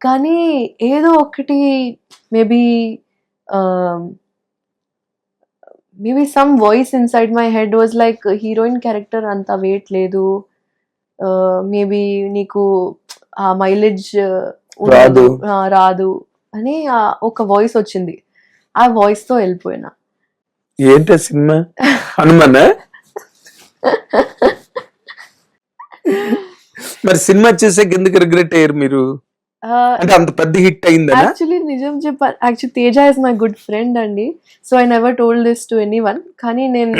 కానీ ఏదో ఒకటి maybe some voice inside my head was like heroine character అంత వెయిట్ లేదు, మేబీ నీకు ఆ మైలేజ్ రాదు అని ఒక వాయిస్ వచ్చింది. ఆ వాయిస్ తో వెళ్ళిపోయినా. ఏంటి సినిమా? హనుమాన్. మరి సినిమా చేసాక ఎందుకు రిగ్రెట్ అయ్యారు మీరు? అంటే అంత పెద్ద హిట్ అయిందా? యాక్చువల్లీ నిజం చెప్పాలి, actually Teja is my good friend అండి. So I never told this to anyone. కానీ నేను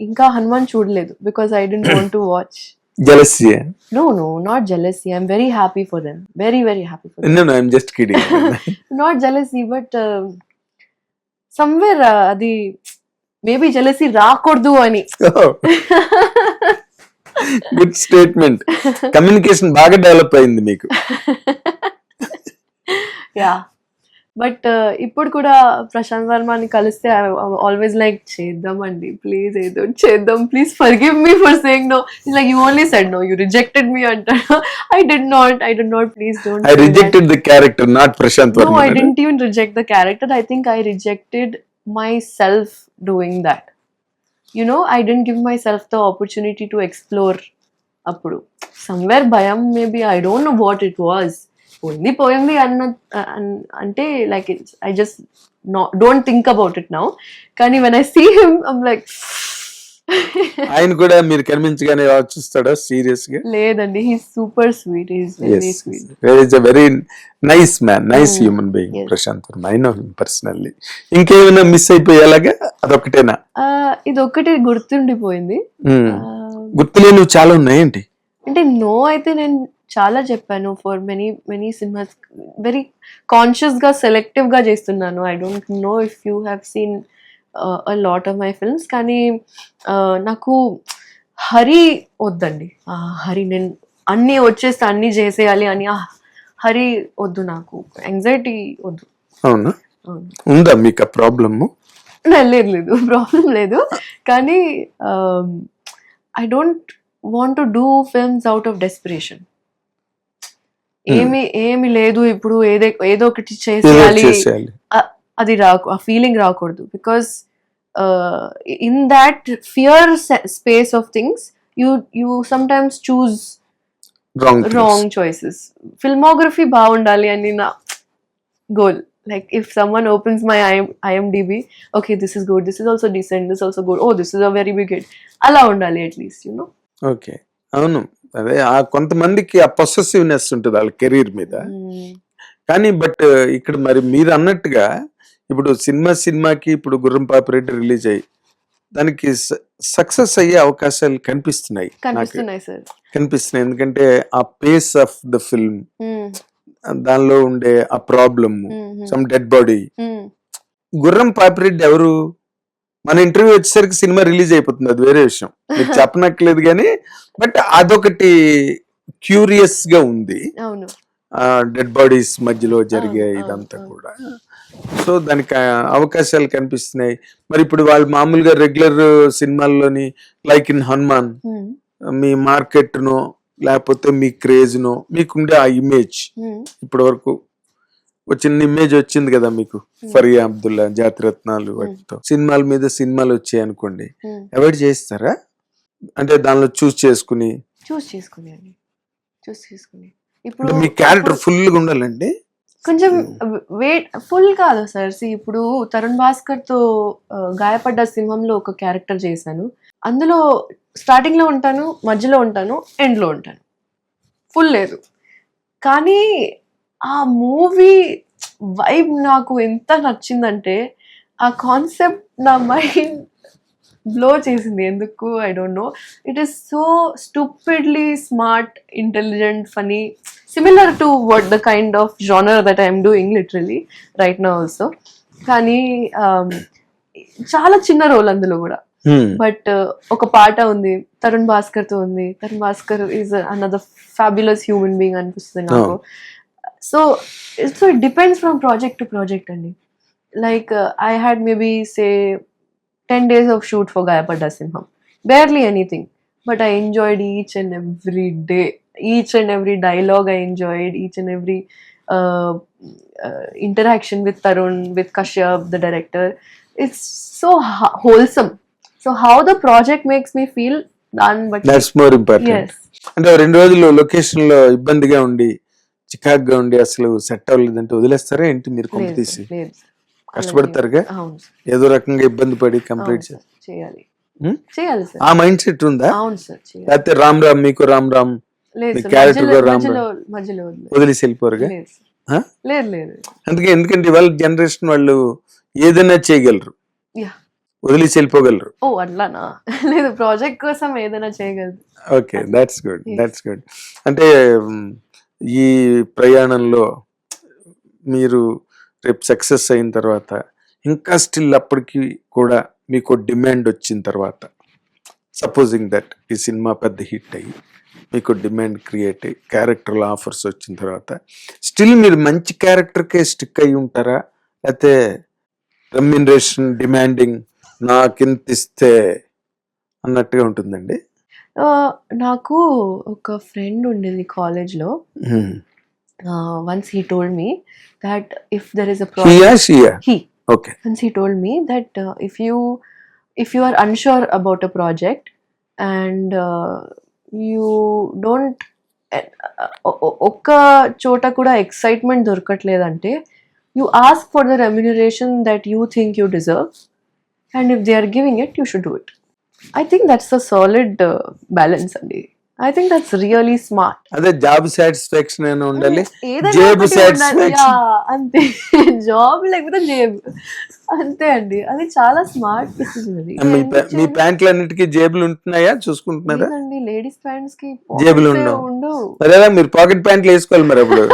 ఇంకా హనుమాన్ చూడలేదు because I don't want to watch. Jealousy? No, not jealousy. I'm very happy for them. Very, very happy for them. No, I'm just kidding. Not jealousy, but somewhere adi maybe jealousy రాకూడదు అని. Good statement. Communication బాగా develop అయింది మీకు. Yeah, but ఇప్పుడు కూడా ప్రశాంత్ వర్మని కలిస్తే always like చేద్దామండి, please ఏదో చేద్దాం, please forgive me for saying no. Like you only said no, you rejected me అంటారు. I did not, please don't. I rejected the character, not Prashant Verma. No, I didn't even reject the character. I think I rejected myself doing that. You know, I didn't give myself the opportunity to explore. Appudu somewhere bhayam, maybe I don't know what it was. పోయింది అన్న అంటే like I just don't think about it now. కానీ when I see him I'm like. ఆయన కూడా మీరు కనిపించగానే చూస్తాడా serious గా? లేదండి, he is super sweet. He is very sweet. He is a very nice man, nice human being Prashant Varma. I know him personally. ఇంకేమైనా miss అయిపోయేలాగా అదొకటేనా? ఇదొక్కటి గుర్తుండిపోయింది. గుర్తులేని చాలా ఉన్నాయేంటి? అంటే నో అయితే నేను చాలా చెప్పాను. For many cinemas very conscious గా సెలెక్టివ్ గా చేస్తున్నాను. I don't no if you have seen a lot of my films. కానీ నాకు హరి వద్దండి. హరి నేను అన్నీ వచ్చేస్తే అన్నీ చేసేయాలి అని హరి వద్దు, నాకు యాంగ్జైటీ వద్దు. అవునా? ఉందా మీకు ఆ ప్రాబ్లము? లేదు, ప్రాబ్లం లేదు. కానీ I don't want to do films out of desperation. ఏమి లేదు, ఇప్పుడు ఏదో ఒకటి చేసేయాలి అది ఆ ఫీలింగ్ రాకూడదు. Because in that fear space of things you sometimes choose wrong choices. Filmography బాగుండాలి అని నా goal. Like if someone opens my IMDb, okay, this is good, this is also decent, this is also good, oh, this is a very big hit. Alla undali at least, you know. Okay. అవును, అదే ఆ కొంతమందికి ఆ possessiveness ఉంటుంది వాళ్ళ career మీద. కానీ but ఇక్కడ మరి మీరు అన్నట్టుగా ఇప్పుడు సినిమాకి ఇప్పుడు గుర్రం పాపిరెడ్డి రిలీజ్ అయ్యి దానికి సక్సెస్ అయ్యే అవకాశాలు కనిపిస్తున్నాయి. ఎందుకంటే ఆ పేస్ ఆఫ్ ద ఫిల్మ్, దానిలో ఉండే ఆ ప్రాబ్లమ్, సమ్ డెడ్ బాడీ. గుర్రం పాపిరెడ్డి ఎవరు? మన ఇంటర్వ్యూ వచ్చేసరికి సినిమా రిలీజ్ అయిపోతుంది, అది వేరే విషయం, మీకు చెప్పనక్కలేదు. కానీ బట్ అదొకటి క్యూరియస్ గా ఉంది, డెడ్ బాడీస్ మధ్యలో జరిగే ఇదంతా కూడా. సో దానికి అవకాశాలు కనిపిస్తున్నాయి. మరి ఇప్పుడు వాళ్ళు మామూలుగా రెగ్యులర్ సినిమాల్లోని లైక్ ఇన్ హనుమాన్ మీ మార్కెట్ నో లేకపోతే మీ క్రేజ్ నో మీకుండే ఆ ఇమేజ్, ఇప్పటి వరకు చిన్న ఇమేజ్ వచ్చింది కదా మీకు, ఫరియా అబ్దుల్లా, జాతిరత్నాలు, వాటితో సినిమాల మీద సినిమాలు వచ్చాయి అనుకోండి, అవాయిడ్ చేస్తారా? అంటే దానిలో చూస్ చేసుకుని ఇప్పుడు మీ క్యారెక్టర్ ఫుల్ గా ఉండాలండి. కొంచెం వెయిట్ ఫుల్ కాదు సార్. ఇప్పుడు తరుణ్ భాస్కర్ తో గాయపడ్డ సింహంలో ఒక క్యారెక్టర్ చేశాను. అందులో స్టార్టింగ్ లో ఉంటాను, మధ్యలో ఉంటాను, ఎండ్ లో ఉంటాను, ఫుల్ లేదు. కానీ ఆ మూవీ వైబ్ నాకు ఎంత నచ్చిందంటే ఆ కాన్సెప్ట్ నా మైండ్ బ్లో చేసింది. ఎందుకు I don't know. It is so stupidly smart, intelligent, funny, similar to what the kind of genre that I'm doing literally right now also. కానీ చాలా చిన్న రోల్ అందులో కూడా. బట్ ఒక పాట ఉంది తరుణ్ భాస్కర్ తో ఉంది. Tarun Bhaskar is another fabulous human being అనిపిస్తుంది నాకు. So it depends from project to project అండి. Like I had maybe say 10 days of shoot for Gayapada Simham. Barely anything. But I enjoyed each and every day. Each and every dialogue I enjoyed. Each and every interaction with Tarun, with Kashyap, the director, it's so wholesome. So how the project makes me feel, but that's more important. yes, అంటే 2 రోజులు location లో ఇబ్బందిగా ఉండి చికాగ్గా ఉండి అసలు set అవ్వలేదంటే వదిలేస్తారా ఏంటి మీరు కొంప లేదు తీసి? sir, లేదు sir. కష్టపడతారుగా అవును sir, ఏదో రకంగా ఇబ్బంది పడి కంప్లీట్ అవును sir, చేయాలి Hmm? చేయాలి సార్. ఆ మైండ్ సెట్ ఉందా? అవును సార్, చేయాలి. లేకపోతే రామ్ రామ్ మీకు రామ్ రామ్ లేదు మీ sir, క్యారెక్టర్ మధ్యలో రామ్ మధ్యలో రామ్ మధ్యలో వదిలేదు. వదిలేసి వెళ్ళిపోరుగా? లేదు sir. Huh? లేదు లేదు. ఎందుకంటే ఇవాళ జనరేషన్ వాళ్ళు ఏదైనా చేయగలరు, యా, వదిలేసి వెళ్ళిపోగలరు. ఓ అట్లానా? లేదు, ప్రాజెక్ట్ కోసం ఏదైనా చేయగలదు. Okay, that's good, Yes. That's good. అంటే ఈ ప్రయాణంలో మీరు రేపు సక్సెస్ అయిన తర్వాత ఇంకా స్టిల్ అప్పటికి కూడా మీకు డిమాండ్ వచ్చిన తర్వాత, సపోజింగ్ దట్ ఈ సినిమా పెద్ద హిట్ అయ్యి మీకు డిమాండ్ క్రియేట్ అయ్యి క్యారెక్టర్ల ఆఫర్స్ వచ్చిన తర్వాత స్టిల్ మీరు మంచి క్యారెక్టర్కే స్టిక్ అయి ఉంటారా, లేకపోతే రెమ్యునరేషన్ డిమాండింగ్ నాకింత ఇస్తే అన్నట్టుగా ఉంటుందండి? నాకు ఒక ఫ్రెండ్ ఉండేది కాలేజ్లో. Once he told me that if there is a షియా షియా he okay once he told me that if you are unsure about a project and you don't ఒక్క చోట కూడా excitement దొరకట్లేదంటే you ask for the remuneration that you think you deserve, and if they are giving it, you should do it. I think that's a solid balance andi. I think that's really smart. అదే job satisfaction అయినా ఉండాలి, ఏదైనా జేబు ఒకటి ఉండాలి. Satisfaction. Yeah, అంతే. Job లేకపోతే జేబు, అంతే అండి. అది చాలా స్మార్ట్ డిసిజన్ అది. మీ ప్యాంట్లన్నిటికీ జేబులు ఉంటున్నాయా చూసుకుంటున్నారా? లేదండి, లేడీస్ ప్యాంట్స్ కి జేబులు pockets ఏ ఉండవు. ఉండవు. అదేలా మీరు పాకెట్ ప్యాంట్లు వేసుకోవాలి మరి అప్పుడు.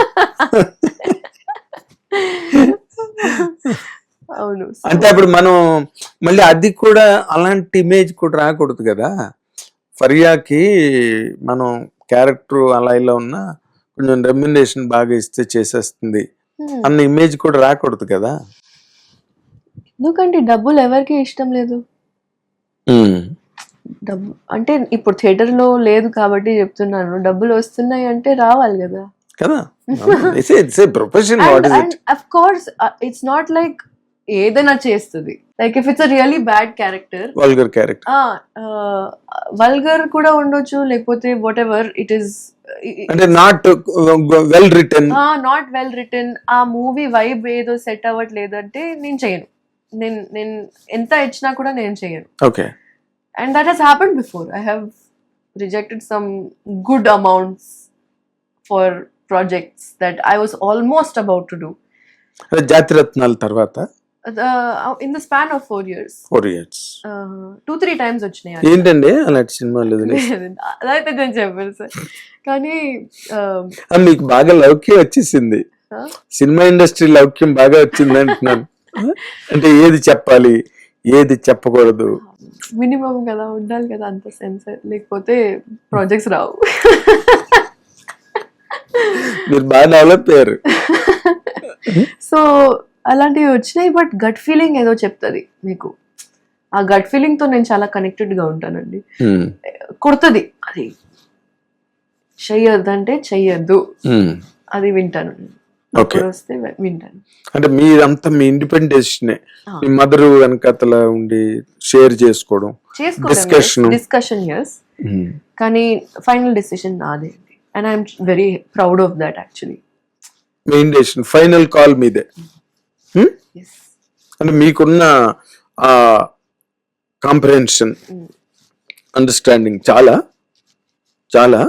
అవును. అంటే అప్పుడు మనం మళ్ళీ అది కూడా అలాంటి ఇమేజ్ కూడా రాకూడదు కదా. ఫరియాకి మనం క్యారెక్టర్ అలా ఇలా ఉన్నా కొంచెం రెమ్యునరేషన్ బాగా ఇస్తే చేసేస్తుంది అన్న ఇమేజ్ కూడా రాకూడదు కదా. ఎందుకంటే డబ్బులు ఎవరికి ఇష్టం లేదు. డబ్బు అంటే ఇప్పుడు థియేటర్ లో లేదు కాబట్టి చెప్తున్నాను, డబ్బులు వస్తున్నాయి అంటే రావాలి కదా. కదా, it's a profession. What is it? Of course it's not like ఏదైనా చేస్తుంది. Like if it's a really bad character, vulgar character, vulgar కూడా ఉండొచ్చు, లేకపోతే వాట్ ఎవర్ ఇట్ ఈస్, అంటే not well written, not well written, ఆ movie vibe ఏదో set అవ్వట్లేదు అంటే నేను చేయను. నేను ఎంత ఇచ్చినా కూడా నేను చేయను. Okay. And that has happened before. I have rejected some good amounts for projects that I was almost about to do. జాతిరత్నాల తర్వాత In the span of 4 years. 4 years. 2-3 times వచ్చినాయి. ఏంటండి అలాంటి సినిమాలు? అదైతే నేను చెప్పాను సార్. కానీ మీకు బాగా లౌక్యం వచ్చేసింది, సినిమా ఇండస్ట్రీ లౌక్యం బాగా వచ్చింది అంటున్నాను. అంటే ఏది చెప్పాలి ఏది చెప్పకూడదు మినిమం కదా ఉండాలి కదా, అంత సెన్స్, లేకపోతే ప్రాజెక్ట్స్ రావు. మీరు బాగా డెవలప్ అయ్యారు. సో అలాంటివి వచ్చినాయి. బట్ గట్ ఫీలింగ్ ఏదో చెప్తుంది మీకు. ఆ గట్ ఫీలింగ్ తో నేను చాలా కనెక్టెడ్ గా ఉంటానండి. కుడుతుంది అది, చెయ్యొద్దంటే చెయ్యొద్దు, అది వింటాను. వస్తే వింటాను. అంటే మీరంతా మీ ఇండిపెండెంట్ డెసిషన్, మీ మదర్ వెనకతల ఉండి షేర్ చేసుకోవడం, డిస్కషన్ ఎస్, కానీ ఫైనల్ డెసిషన్ నాదే. And I'm very proud of that actually. Main decision, final call మీదే. అంటే మీకున్న ఆ కాంప్రహెన్షన్, అండర్స్టాండింగ్ చాలా చాలా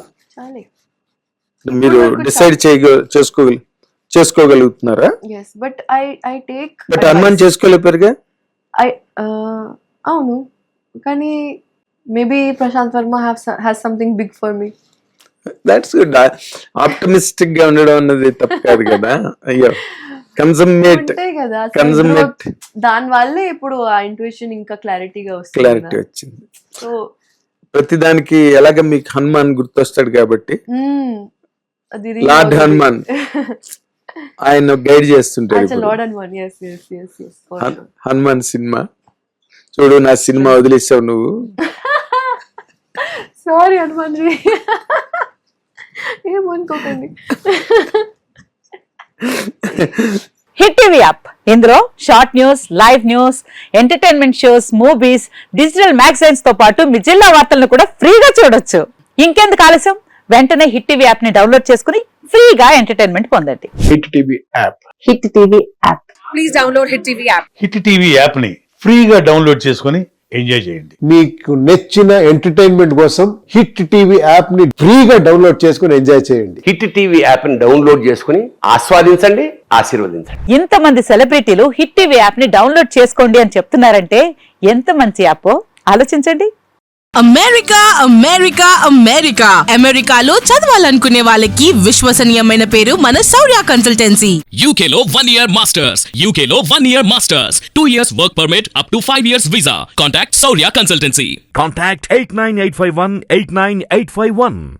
మీరు డిసైడ్ చేసుకోగలుగుతున్నారా? బట్ అనుమానం చేసుకోలేపారుగా. అవును, కానీ maybe Prashanth Varma has something big for me. That's good. Optimistic గా ఉండడం అన్నది తప్పు కాదు కదా. అయ్యో, కన్సమ్మేట్ దాని వల్లే ఇప్పుడు ఆ ఇంట్యూషన్ ఇంకా క్లారిటీగా వస్తుంది. క్లారిటీ వచ్చింది. సో ప్రతిదానికి ఎలాగ మీకు హనుమాన్ గుర్తొస్తాడు కాబట్టి, లార్డ్ హనుమాన్ ఆయన గైడ్ చేస్తుంటాడు. హనుమాన్ సినిమా చూడు, నా సినిమా వదిలేసావు నువ్వు. సారీ హనుమాన్ జీ, ఏమనుకోకండి. హిట్ టీవీ యాప్ ఇందులో short news, live news, entertainment shows, movies, digital magazines తో పాటు మీ జిల్లా వార్తలను కూడా ఫ్రీగా చూడొచ్చు. ఇంకెందుకు ఆలస్యం, వెంటనే హిట్ టీవీ యాప్ ని డౌన్లోడ్ చేసుకుని ఫ్రీగా ఎంటర్టైన్మెంట్ పొందండి. Hit TV app. Hit TV app. Please download Hit TV app. Hit TV app ని ఫ్రీగా డౌన్లోడ్ చేసుకొని ఎంజాయ్ చేయండి. మీకు నచ్చిన ఎంటర్టైన్మెంట్ కోసం హిట్ టీవీ యాప్ ని ఫ్రీగా డౌన్లోడ్ చేసుకుని ఎంజాయ్ చేయండి. హిట్ టీవీ యాప్ ని డౌన్లోడ్ చేసుకుని ఆస్వాదించండి, ఆశీర్వదించండి. ఇంతమంది సెలబ్రిటీలు హిట్ టీవీ యాప్ ని డౌన్లోడ్ చేసుకోండి అని చెప్తున్నారంటే ఎంత మంచి యాప్ ఆలోచించండి. అమెరికా అమెరికా అమెరికా అమెరికాలో చదవాలనుకునే వాళ్ళకి విశ్వసనీయమైన పేరు మన శౌర్య కన్సల్టెన్సీ. UK లో 1 year masters. UK లో 1 year masters. 2 years work permit up to 5 years visa. Contact Saurya Consultancy. Contact 89851 89851.